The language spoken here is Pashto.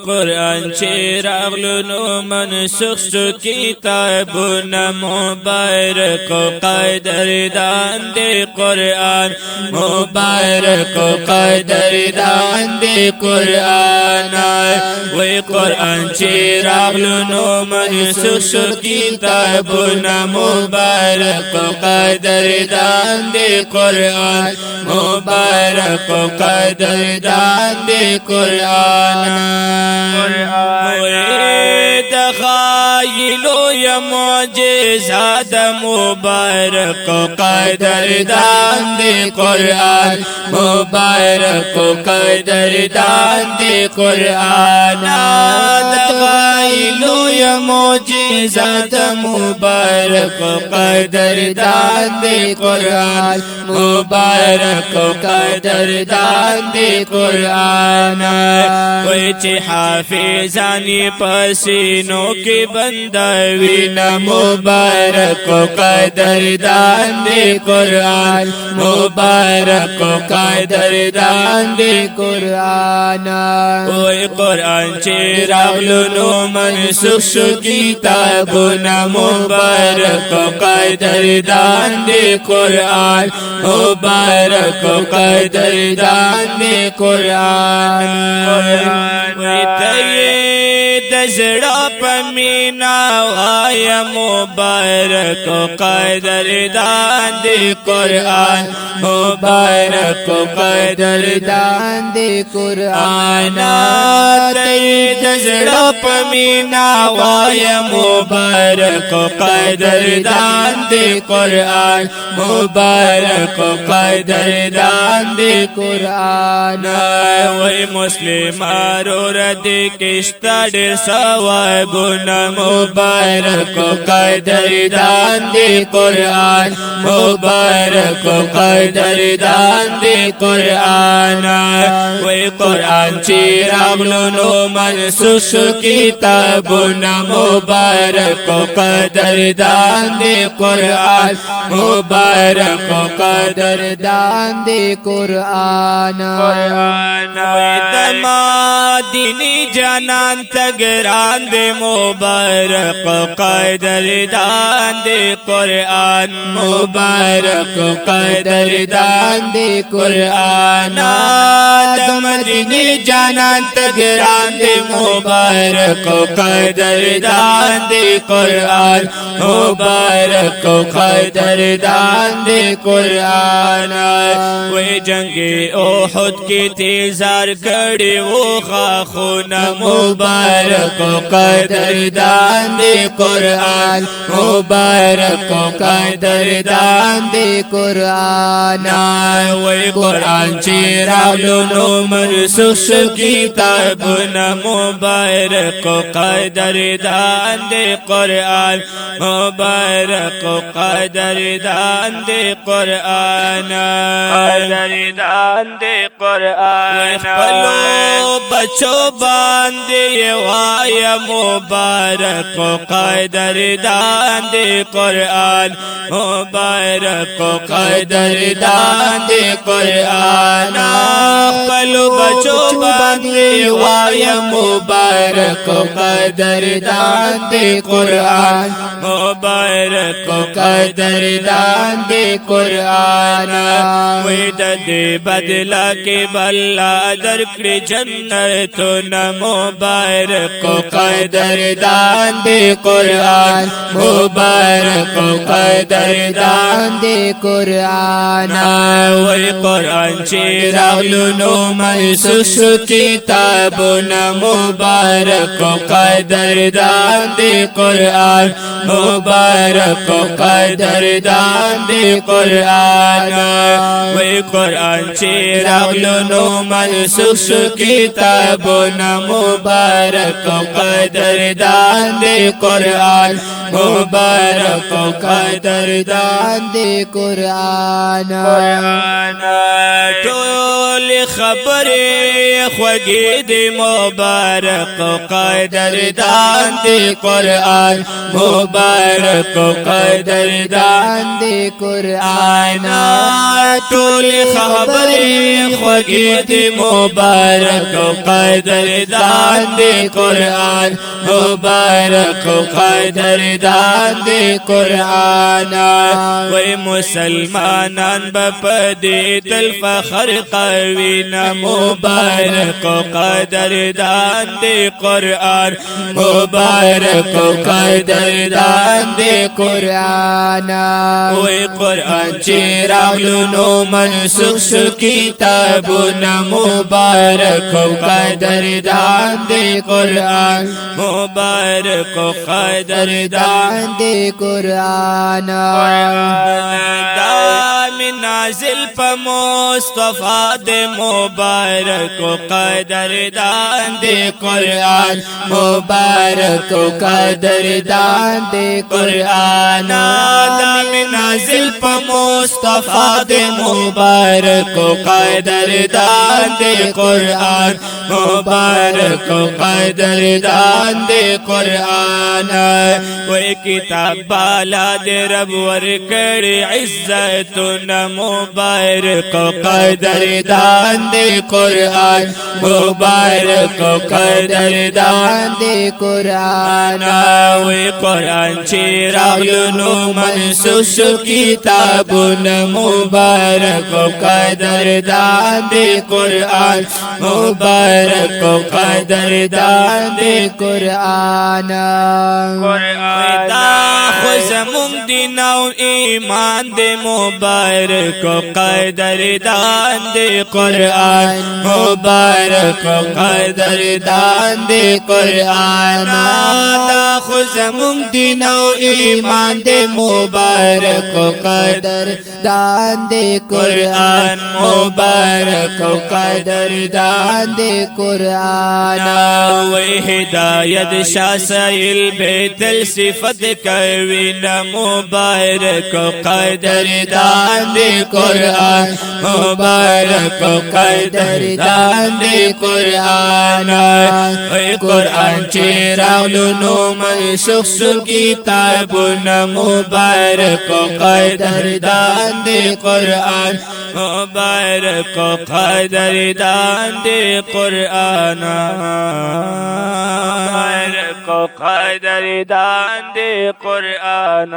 قرآن چې راغلو نو منسوخ شو کتابونه مبارک او قدردان دی قرآن مبارک او قدردان دی قرآن وی قرآن چې راغلو نو منسوخ شو کتابونه مبارک او قدردان دی قرآن مبارک او قدردان دی قرآن دخائلو یا معجزات مبارک و قدردان دی قرآن مبارک و قدردان دی قرآن دخائلو یا معجزات مبارک و قدردان دی قرآن مبارک و قدردان دی قرآن وی چی حافظانی پسینو کی بندوینا مبارک و قدردان دی قرآن مبارک و قدردان دی قرآن وی قرآن چی راغلو نو منسوخ شو کتابونا مبارک و قدردان دی قرآن مبارک و قدردان دی قرآن دزڑا پمینا وایا مبارک و قدردان دی قرآن مبارک و قدردان دی قرآن دزڑا پمینا وایا مبارک و قدردان دی قرآن مبارک و قدردان دی قرآن وی مسلم آرور دی کشتا ڈر ثوابنا مبارک و قدردان دی قرآن مبارک و قدردان دی قرآن وی قرآن چی راغلو نو منسوخ شو کتابنا مبارک و قدردان دی قرآن مبارک و قدردان دی قرآن وی دما دینی جانان تگران دی مبارک و قدردان دی قرآن مبارک و قدردان دی قرآن دمدینی جانان تگران دی مبارک و قدردان دی قرآن مبارک و قدردان دی قرآن وی جنگ احد کی تیزار کڑی و خاخونا مبارک و قدردان دی قرآن مبارک و قدردان دی قرآن وی قرآن چی راغلو نو منسوخ شو کتابنا مبارک و قدردان دی قرآن مبارک و قدردان دی قرآن قدردان دی قرآن خپلو بچو باندې وایا مبارک و قدردان دی قرآن مبارک و قدردان دی قرآن خپلو بچو باندې وایا مبارک و قدردان دی قرآن مبارک و قدردان دی قرآن وی ددی بدلا کی بلا درکڑی جنتنا مبارک و قدردان دی قرآن مبارک و قدردان دی قرآن وی قرآن چی راغلو نو منسوخ شو کتابنا مبارک و قدردان دی قرآن مبارک و قدردان دی قرآن وی قرآن چی راغلو نو منسوخ شو کتابنا مبارک و قدردان دی قرآن مبارک و قدردان دی قرآن ټول خبرې خوږې دی مبارک قدردان دی قرآن مبارک قدردان دی قرآن ټول خبرې خوږې دی مبارک قدردان دی قرآن مبارک قدردان دی قرآن وی مسلمانان بپدی تل فخر قوینا مبارک قدردان دی قرآن مبارک قدردان دی قرآن وی قرآن چی راغلو نو منسوخ شو کتابنا مبارک قدردان دی قرآن مبارک قدردان دی قرآن دام نازل پا مصطفیٰ دی مبارک قدردان دی قرآن مبارک قدردان دی قرآن دام نازل پا مصطفیٰ دی مبارک قدردان دی قرآن مبارک قدردان دی قرآن وی کتاب بالا دی رب ورکڑی عزتنا مبارک قدردان دی قرآن مبارک قدردان دی قرآن وی قرآن چی راغلو نو منسوخ شو کتابنا مبارک قدردان دی قرآن مبارک قدردان دی قرآن دا خوزمون دین و ایمان دی مبارک قدردان دی قرآن مبارک قدردان دی قرآن دا خوزمون دین و ایمان دی مبارک قدردان دی قرآن مبارک قدردان دی قرآن وی ہدایت شاہ سائل بیتل صفت کوینا مبارک قدردان دی قرآن مبارک قدردان دی قرآن وی قرآن چی راغلو نو منسوخ شو کتابنا مبارک قدردان دی قرآن مبارک قدردان دی قرآن مبارک قدردان دی قرآن